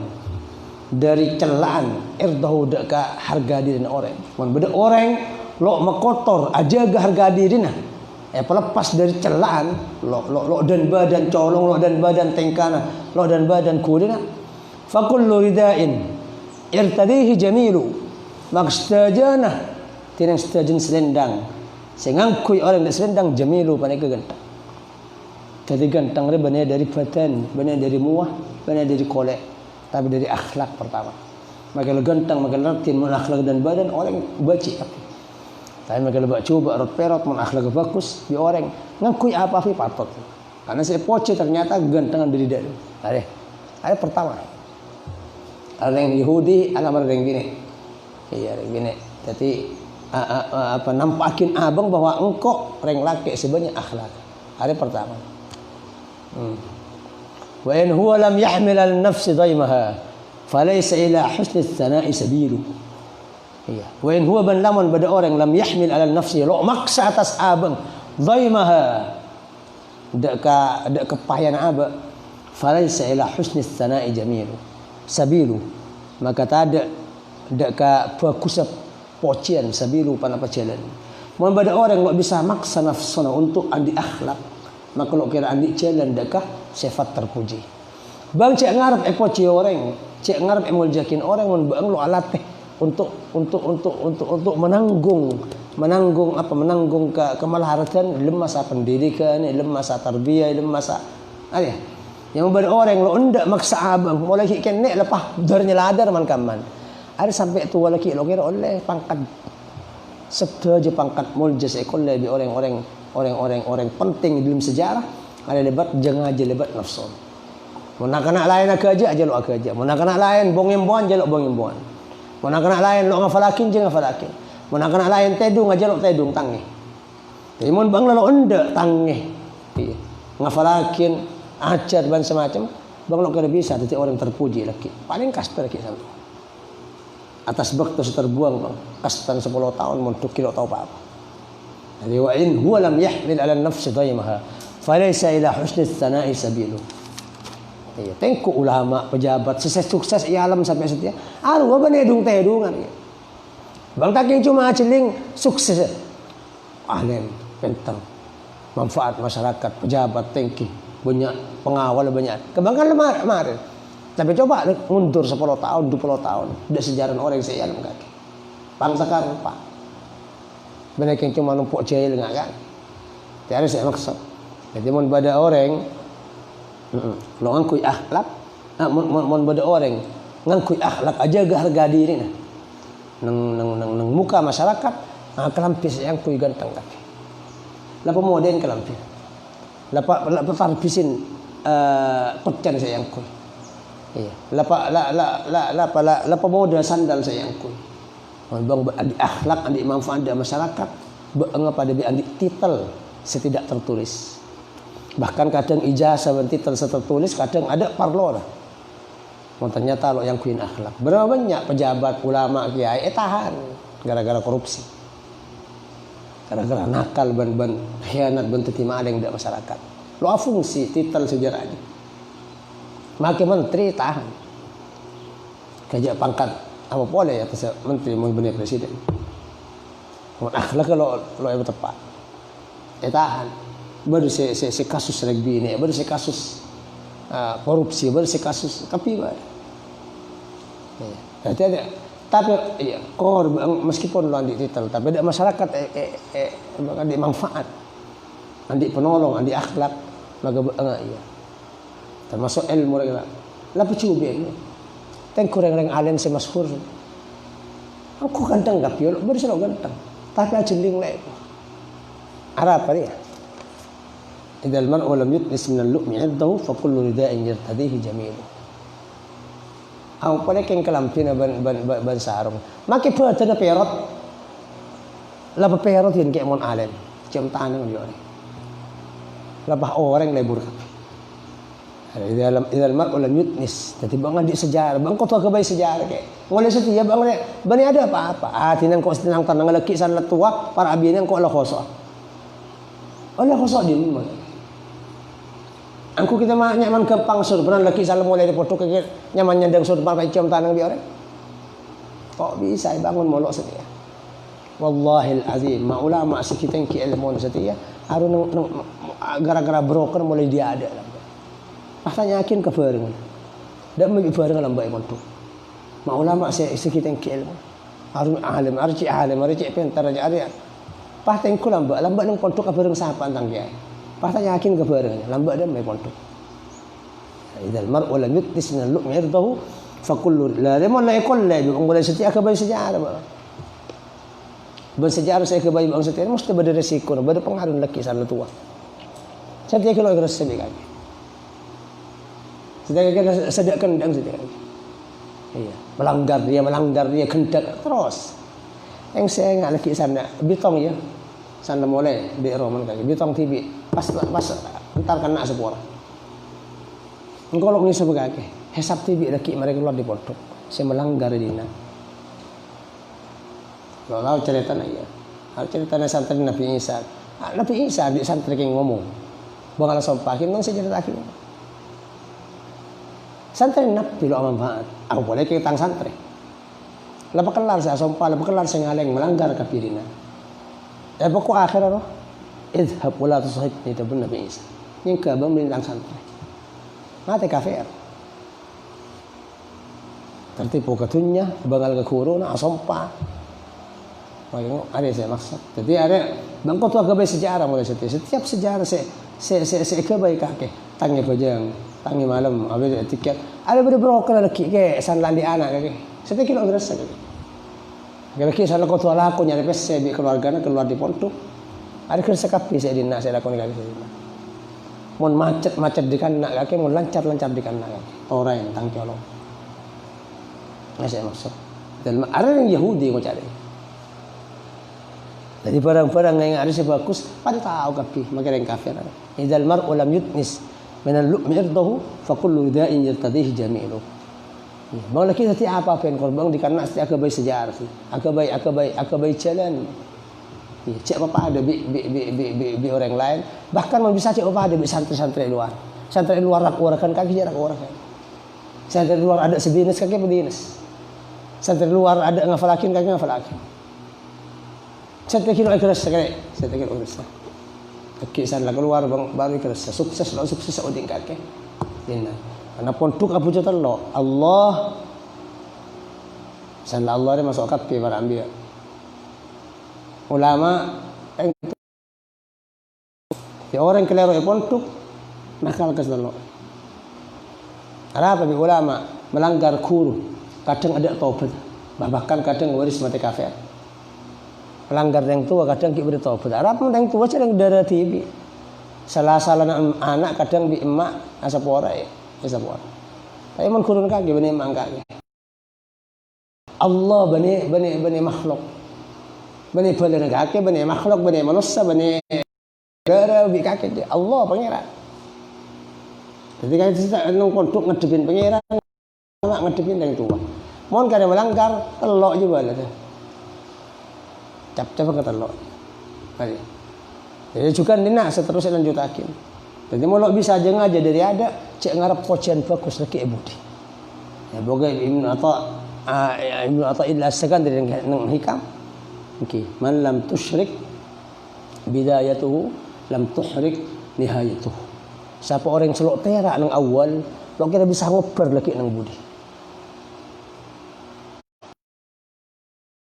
Speaker 1: dari celaan irdahu deka harga diri orang. Mun beda orang lo makotor aja ga harga dirina. Pelepas dari celaan lo dan badan colong lo dan badan tengkana lo dan badan kulina fa kullu rida'in irtadihi jamilu makstajana tinang stajin selendang sengangkui orang dak selendang jamilu pane gantang jadi gantang re bane dari badan bane dari muah bane dari kolek tapi dari akhlak pertama maka gantang maka ratin mun akhlak dan badan orang baci tapi mereka lebih coba perot mun akhlak bagus di orang ngakui apa sih patut karena saya poce ternyata gantengan dari dia ada pertama ada yang Yahudi alamar yang gini iya yang gini jadi nampakin abang bahwa engkau orang laki sebenarnya akhlak ada pertama wa in huwa lam yahmil al nafsi daimaha falaysa ila husni tsana'i sabilu. Iya. Wa in huwa ban lamun pada orang lam yahmil ala nafsi lo maksa atas abang dhaimaha dak kepayan aba falaysa ila husni tsana'i jamilu sabilu maka tak dak ka bagus pocian sabilu panapa jalan mun pada orang lo bisa maksa nafsuna untuk andi akhlak maka lo kira andi jalan dak sifat terpuji bang cek ngarep poci orang cek ngarep muljakin orang mun bang lo alateh untuk menanggung kemalaharatan lemasa pendidikan lemasa tarbiyah lemasa ada yang beberapa orang lo ndak maksa abang mulai kene lepas darnya ladar man kaman ada sampai tua lagi lo kira oleh pangkat sabda aja pangkat muljas ekol lebih orang penting dalam sejarah ada lebat jangan aja lebat nafsu mun nak lain aja lo aja mun nak lain bongimbuan aja lo bongimbuan mun anak lain lo ngafalakin je ngafalakin. Mun anak lain tedung aja lo tedung tangi. Jadi mun bang lo ende tangi. Iya. Ngafalakin ajar ban semacam bang lo kada bisa jadi orang terpuji lagi. Paling kasper lagi sampai. Atas bakto terbuang bang. Kastan 10 tahun mun kilo tahu apa. Jadi wa in huwa lam yahmil ala nafsi daimaha falaysa ila husni tsana'i sabilu. Iya, tengku ulama, pejabat, sukses di alam sampai setia. Aru apa nedung tedungan. Bang taking cuma celing sukses. Alim, pentang. Manfaat masyarakat, pejabat, tengki, banyak pengawal banyak. Kebangkan lemar. Tapi coba mundur 10 tahun, 20 tahun, udah sejarah orang saya alam kaki. Bangsa rupa. Banyak yang cuma numpuk jahil enggak kan? Tiada saya maksud. Jadi mun pada orang lo ngangkui akhlak mon beda orang ngangkui akhlak aja ga harga diri nang muka masyarakat kelampis yang kui ganteng kaki lapa moden kelampis lapa farpisin pecen saya yang kui iya lapa model sandal saya yang kui bang andi akhlak andi manfaat di masyarakat ngapa ada andi titel setidak tertulis. Bahkan kadang ijazah dan titel tertulis kadang ada parlo lah. ternyata lo yang kuin akhlak. Berapa banyak pejabat, ulama, kiai tahan gara-gara korupsi. Gara-gara nakal ban khianat ban terima ada yang tidak masyarakat. Lo fungsi titel sejarah ini. Maki menteri tahan. Kajak pangkat apa boleh ya menteri mau benar presiden. Mau akhlak lo yang tepat. Tahan. Baru si kasus rugby ini, baru si kasus korupsi, baru si kasus tapi tapi ya, meskipun lo andi titel, tapi ada masyarakat andi manfaat, andi penolong, andi akhlak, maka iya. Termasuk ilmu mereka. Lah pecubi, teng kurang-kurang alim semasyhur. Aku ganteng gak piol, baru selo ganteng, tapi aja ling lek. Arab apa dia? Idal mar'u lam yutnis min al-lu'mi 'iddahu fa kullu rida'in yartadihi jamilu. Ang pala keng kalampina ban sarong. Maki pwede na perot. Lapa perot yun kaya mon alen. Ciyam tanang yun. Lapa orang lebur. Idal mar'u lam yutnis. Tadi bang di sejarah. Bang kau tua kebay sejarah kaya. Wala sa tiya bang bani ada apa-apa. Tinang ko tinang tanang laki sa latua para abiyan ko ala koso. Ala koso din mo. Angku kita mah nyaman ke pangsur, pernah laki salam mulai di foto kekit nyaman nyandang sur pakai cium tanang biar. Kok bisa bangun molok setia? Wallahil azim, ma ulama sekitar ki ilmu setia, harus gara-gara broker mulai dia ada. Pasanya yakin kebarengan. Dan mesti barengan lambai montu. Ma ulama sekitar ki ilmu. Harus alim, harus pintar aja ada. Pasang kulam lambai nang pontok kebareng sapa tang kiai. Pasanya yakin kebarengan, lambat dan mai pontok. Idal mar'u lam yutnis min al-lu'mi 'irdahu fa kullu la lemon la yakul la mulai setia kebaik sejarah. Bersejarah saya kebaik bang setia mesti ada resiko, ada pengaruh laki sana tua. Setia kalau keras sedih kaki. Setia kalau sedek kendang setia kaki. Iya, melanggar dia kendak terus. Yang saya nggak laki sana bitong ya. Sana mulai di Roman kaki bitong tibi pas entar kena sepura. Engkau lo ngisi begake hesap tibi laki mereka keluar di pondok. Saya melanggar dina. Lo tahu cerita ya. Cerita santri Nabi Isa. Nabi Isa di santri yang ngomong. Bakal sompakin nang sejarah akhir. Santri Nabi lo manfaat. Aku boleh ke tang santri. Lepas kelar saya sompah, lepas kelar saya ngaleng melanggar kapirina. Pokok akhir apa? Idhab wala tusahibni itu pun Nabi Isa. Yang kabang melintang santri. Mati kafir. Tertipu ketunya, bangal ke kuruna, asompa. Makanya ada saya maksud. Jadi ada bangko tua kebaik sejarah mulai setiap sejarah saya kebaik kakek. Tangi pajang, tangi malam, habis tiket. Ada broker lagi ke sanlandi anak kakek. Setiap kilo gerasa kakek. Kira-kira saya kau tua laku nyari pes saya di keluarganya keluar di pondok. Ada kerja kapi saya di nak saya lakukan kaki saya. Mon macet di kanan kaki, mon lancar di kanan kaki. Orang yang tangki Allah. Nah saya maksud. Dan ada yang Yahudi mau cari. Jadi barang-barang yang ada sebagus pada tahu kapi, makanya yang kafir. Idal mar'u lam yutnis min al-lu'mi 'irdahu fa kullu rida'in yartadihi jami'u. Bang laki setiap apa yang korban dikarenakan setiap kebaik sejarah sih. Akabai jalan. Cek apa ada bi orang lain. Bahkan mau bisa cek apa ada bi santri-santri luar. Santri luar rak-warakan kaki jarak warakan. Santri luar ada sebinas kaki bedinas. Santri luar ada ngafalakin kaki ngafalakin. Santri kilo ikhlas sekali. Santri kilo ikhlas. Kaki sana keluar baru ikhlas. Sukses uding kaki. Inna. Karena pondok Abu Jahal Allah sana Allah dia masuk kapi para ambil ulama ya orang kelero pondok nakal keselo apa bi ulama melanggar kuru kadang ada taubat bahkan kadang waris mati kafir melanggar yang tua kadang kita beri taubat apa yang tua yang darah tibi salah anak kadang bi emak asap orang Isapor. Tapi man kurun kaki bani mangkaki. Allah bani makhluk. Bani badan kaki, bani makhluk, bani manusia, bani darah bi kaki dia. Allah pangeran. Ketika kita nong kontuk ngedepin pangeran mak ngadepin yang tua. Mohon kada melanggar telok juga lah tu. Cap-cap ke telok. Mari. Jadi juga ni nak seterusnya lanjutakin. Jadi mau bisa aja ngaja dari ada cek ngarap pocian bagus lagi ibu di. Ya boga Ibnu Athaillah As-Sakandari nang hikam. Okey, man lam tusyrik bidayatuhu lam tuhrik nihayatuhu. Siapa orang yang selok terak nang awal, lo kira bisa ngoper lagi nang budi.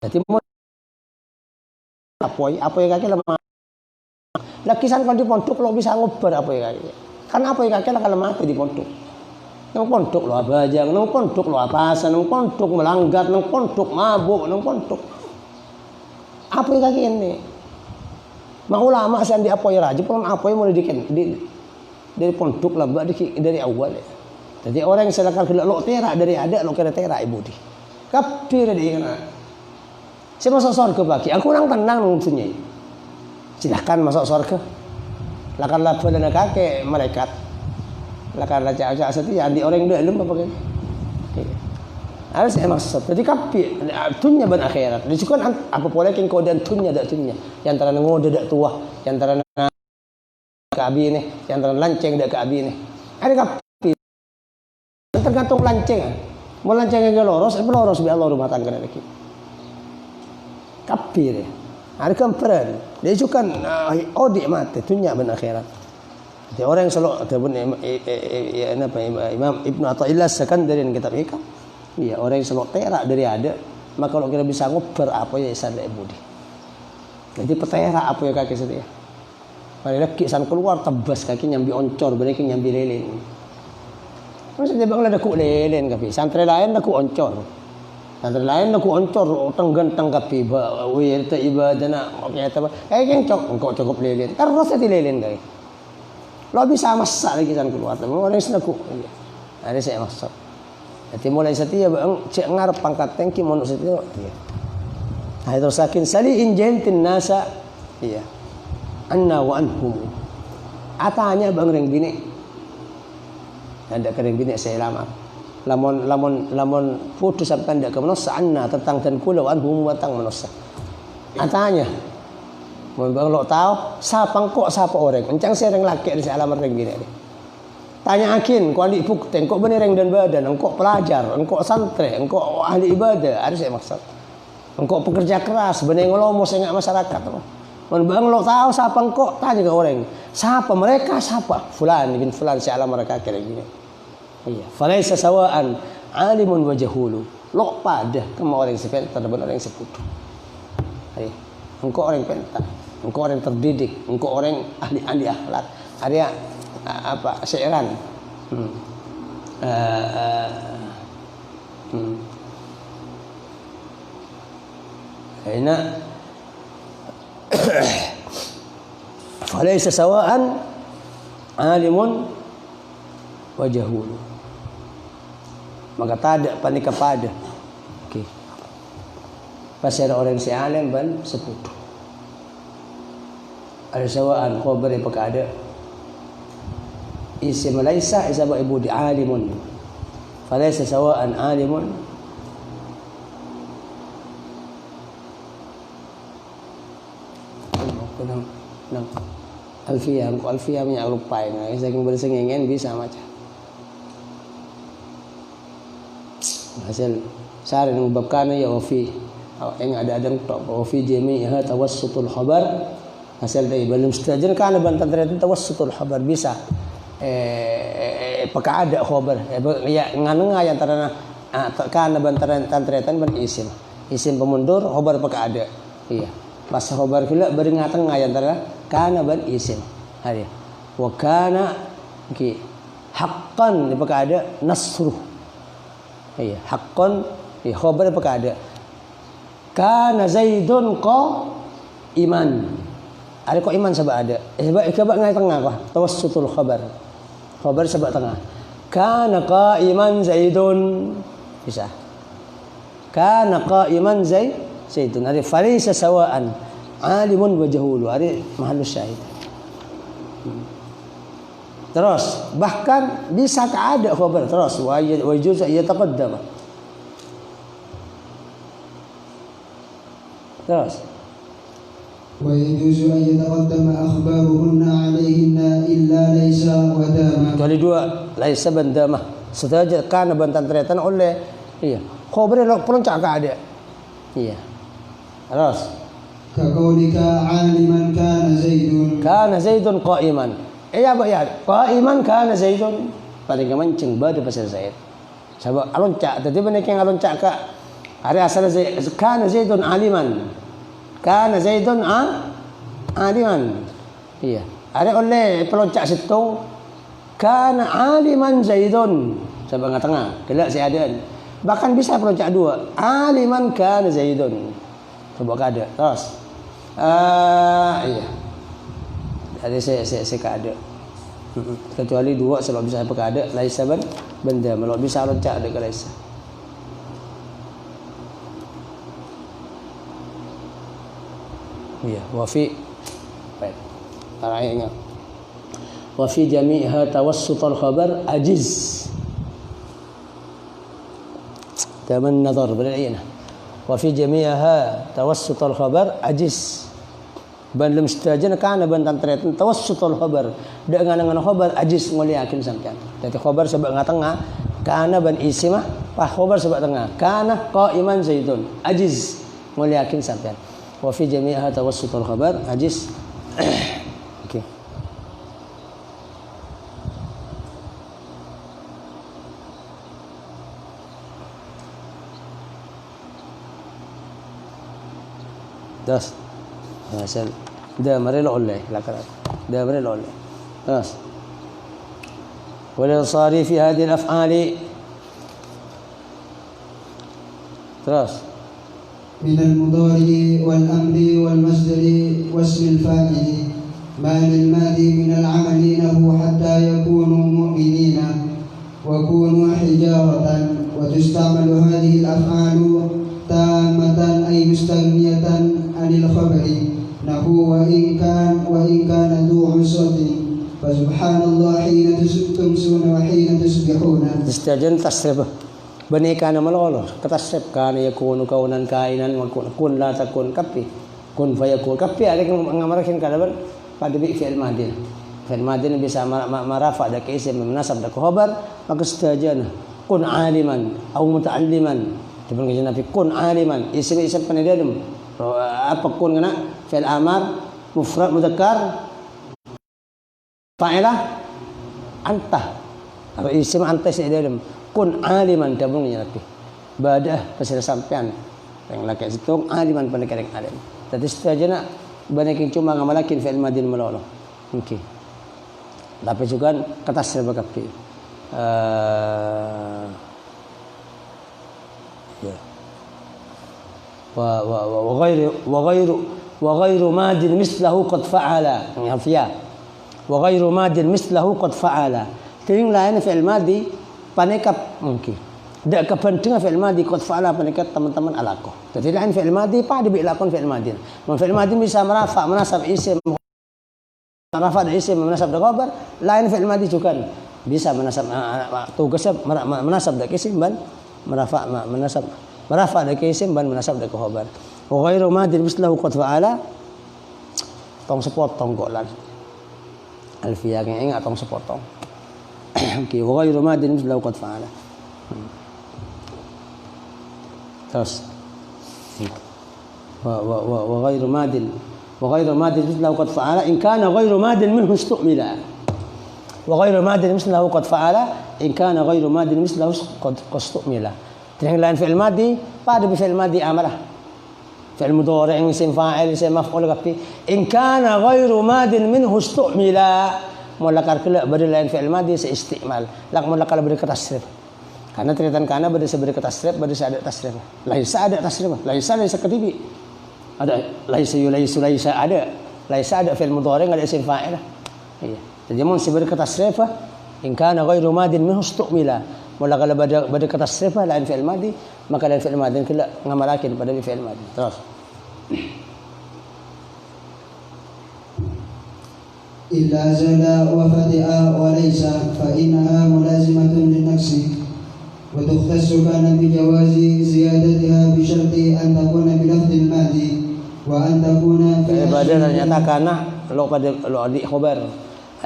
Speaker 1: Jadi mau apa yang kaki lemah. Lakisan kalau di pondok lo bisa ngoper apa yang kaki. Kan apa yang kaki lah kalau mati di pondok. Nang pondok lo abajang, nang pondok lo apasan, nang pondok melanggar, nang pondok mabuk, nang pondok. Apa yang kaki ini? Mak ulama saya di apa yang raja, pun apa yang mulai dari pondok lah, dari awal. Ya. Jadi orang yang silakan kelak lo terak dari ada lo kira terak ibu di. Kapir dia kena. Saya masuk surga bagi, aku orang tenang nunggunya. Silahkan masuk surga. Lakanlah badan kakek malaikat. Lakanlah cak setia di orang dalam apa kan? Harus maksud. Jadi kapi dunia ban akhirat. Jadi kan apa boleh king kode dunia dak dunia. Yang antara ngode dak tua, yang antara ke abi ni, yang antara lanceng dak ke abi ni. Ada kapi. Tergantung lanceng. Mau lanceng ke loros, loros bi Allah rumah tangga lagi. Kapi dia. Ada kamperan. Dia juga odik mati dunia ban akhirat. Jadi orang yang selalu ataupun Imam Ibnu Athaillah As-Sakandari dalam kitab hikam. Iya, orang yang selalu terak dari ada, maka kalau kita bisa ngoper apa ya sadar budi. Jadi peterak apa ya kaki setia. Pada lagi san keluar tebas kaki nyambi oncor, benekin nyambi lilin. Masa dia bang ada ku lilin kapi. Santri lain ada ku oncor. Santri lain ada ku oncor tenggenteng kapi. Wih itu ibadah nak oke apa? Yang engkau cukup lilin. Terus jadi lilin guys. Lo bisa masak lagi san keluar. Orang senaku. Ada saya masak. Jadi mulai setia bang cek ngarep pangkat tengki monok setia. Iya. Nah itu sakin sali injentin nasa. Iya. Anna wa anhum. Atanya bang reng bini. Ada kering bini saya lama. Lamon putus sampai tidak ke menossa anna tentang dan kula wa anhum watang menossa. Atanya. Mau bang lo tahu siapa orang. Encang saya reng laki di alamat reng bini. Tanya akin, kau ahli bukti, kau benereng dan badan, kau pelajar, kau santri, kau ahli ibadah, ada saya maksud. Kau pekerja keras, bener ngolomo sengak masyarakat. Bang lo tahu siapa kau? Tanya ke orang, siapa mereka? Siapa? Fulan bin Fulan si alam mereka kira gini. Iya. Falaisa sawaan alimun wa jahulu. Lo pada kema orang sepenta dan orang yang sekutu. Iya. Engkau orang penta, engkau orang terdidik, engkau orang ahli akhlak. Ada apa syairan Aina falaysa sawaan alimun wa jahul. Maka tada panika pada. Okey. Pasti ada orang si alim dan seputu. Ada sawaan khabar apakah ada isim laisa isabah ibu di alimun falaysa sawaan alimun nang alfiyah punya lupa ini saking bersengengeng bisa macam hasil sari nang babkan ya wafi yang ada tok wafi jami'ha tawassutul khabar hasil dari belum setuju kan bantan ternyata tawassutul khabar bisa apakah ada khabar ya nganenga yang antara kan bantaran tantretan ban isim pemundur khabar apakah ada iya pas khabar kula beringatengah yang antara kana ban isim hari wa kana ki haqqan apakah ada nasruh iya haqqan khabar apakah ada kana zaidun iman ada kok iman sebab ada sebab ngai tengah kah tawassutul khabar sebab tengah kana qa'iman zaidun bisa kana qa'iman zaidun ada falaysa sawaan alimun wa jahulu ada mahallus syahid Terus bahkan bisa ada khabar terus wa yajuz yataqaddama. Terus
Speaker 2: ويجوز أن يتقدم أخبارهن عليهن إلا ليس وداما.
Speaker 1: kecuali dua laisa bandamah saja kana bantan tretan oleh iya khabar lo peroncak ada iya. Terus
Speaker 2: كقولك عالما كان زيد
Speaker 1: qa'iman iya Pak ya qa'iman kana zaidun paling kemancing bade pasal zaid sabab aloncak tadi benek yang aloncak ka hari asal kana zaidun aliman kana zaidun aliman iya ada oleh peloncak situ kana aliman zaidun sabab tengah kelak si ada bahkan bisa peloncak dua aliman kana zaidun coba ada terus iya ada saya ada kecuali dua sebab bisa apa ada laisa benda kalau bisa loncak ada ke laisa. Iya, wafi baik. Arahnya. Wafi jami'ha tawassut al-khabar ajiz. Taman nazar berayna. Wafi jami'ha tawassut al-khabar ajiz. Ban lam istajana kana ban tantretan tawassut al-khabar. Dengan khabar ajiz ngoliakin sampean. Dadi khabar sebab tengah kana ban isimah, pas khabar sebab tengah. Kana qa'iman zaidun. Ajiz ngoliakin sampean. Wa fi jami'iha tawassutul khabar ajiz. Okey. Das. Hasan. Da mari lo oleh lakarat. Da mari lo oleh. Das. Wal insari fi hadhihi al-af'ali. Terus
Speaker 2: من المضارع والأمر والمصدر واسم الفاعل ما للماضي من العمل له حتى يكونوا مؤمنين وكونوا حجارة وتستعمل هذه الأفعال تامة أي مستغنية عن الخبر نحو وإن كان ذو عسرة فسبحان الله حين تمسون وحين تصبحون.
Speaker 1: Istajan tasrif Banika nama Allah ketasrif kana yakunu kaunan kainan kun la takun kapi kun fayakun kapi ada yang mengamarkan kalaban pada fi'il madin fi'il madin bisa marafa dak isim munasab dak khabar maka istajana kun aliman au muta'alliman depan ke nabi kun aliman isim penidadum apa kun kena fi'il amar mufrad mudzakkar fa'ilah anta apa isim anta sedadum kun aliman dabungnya nabi badah pasal sampean yang laki situ aliman pendekat alim tadi setajana banyak yang cuma ngamalakin fi'il madin melolo okey tapi juga kata serba kapi ya wa ghairu madin mislahu qad fa'ala ya wa ghairu madin mislahu qad fa'ala ting lain fi'il madi panikap mungkin. Dak kepentingan fi'il madhi qad fa'ala panikap teman-teman alakoh. Jadi lain fi'il madhi pada bilakon fi'il madhi. Fi'il madhi bisa merafa menasab isim merafa dan isim menasab dak khabar, lain fi'il madhi juga bisa menasab tugasnya menasab dak isim ban merafa menasab merafa dak isim ban menasab dak khabar. Wa ghairu madhi mislahu qad fa'ala tong sepotong kok lan. Alfiyah yang ingat tong sepotong. Okey, wa ghairu madin mislahu qad fa'ala. Terus. Wa ghairu madin mislahu qad fa'ala in kana ghairu madin minhu istu'mila. Wa ghairu madin mislahu qad fa'ala in kana ghairu madin mislahu qad istu'mila. Dengan lain fi'il madhi pada fi'il madhi amalah. Fi'il mudhari' isim fa'il isim maf'ul kapi in kana ghairu madin minhu istu'mila. Mulakar kelak beri lain fi'il madhi seistimal lak mulakar beri tasrif karena teritan kana beri seberi tasrif beri ada tasrif laisa ada tasrif laisa ketibi ada laisa ada fi'il mudhari' enggak ada isim fa'il iya jadi mun seberi tasrif in kana ghairu madin minhu istu'mila mulakar beri tasrif lain fi'il madhi maka lain fi'il madhi kelak ngamalakin pada fi'il madhi terus
Speaker 2: إلا زال وفتئ وليس فإنها ملازمة للنقص وتختص كان بجواز زيادتها بشرط أن تكون بلفظ الماضي وأن تكون في
Speaker 1: Pada ternyata kana lo pada lo di khabar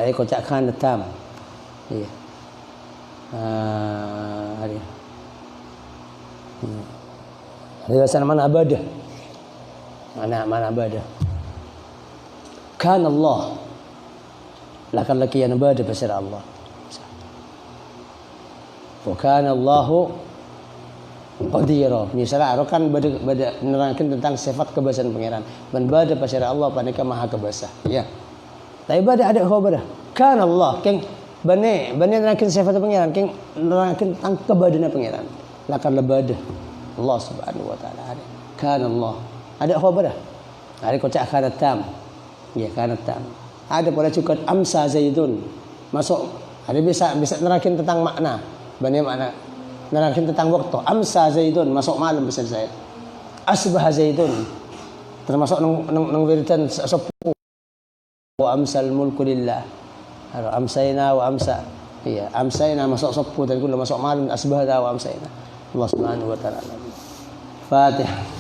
Speaker 1: ai kocak kana tam. Iya. Hari. Hari sana mana abadah? Mana abadah? Kana Allah. Lakan laki yang abadah pasal Allah. Wa kana Allahu qadira. Misalnya kan bada nerangkan tentang sifat kebesaran pangeran. Man bada pasal Allah panika maha kebesar. Ya. Tapi bada ada khabar. Kana Allah keng bane nerangkan sifat pangeran keng nerangkan tentang kebadana pangeran. Lakan lebada Allah Subhanahu wa taala. Kana Allah. Ada khabar. Ada kocak kana tam. Ya kana tam. Ada pada cukup amsa zaidun. Masuk ada bisa nerangkan tentang makna. Bani makna nerangkan tentang waktu. Amsa zaidun masuk malam besar Zaid. Asbah zaidun termasuk nang wiridan sepuh. Wa amsal mulku lillah. Amsayna wa amsa. Iya, amsayna masuk sepuh dan kula masuk malam asbah wa amsayna. Allah Subhanahu wa taala. Fatihah.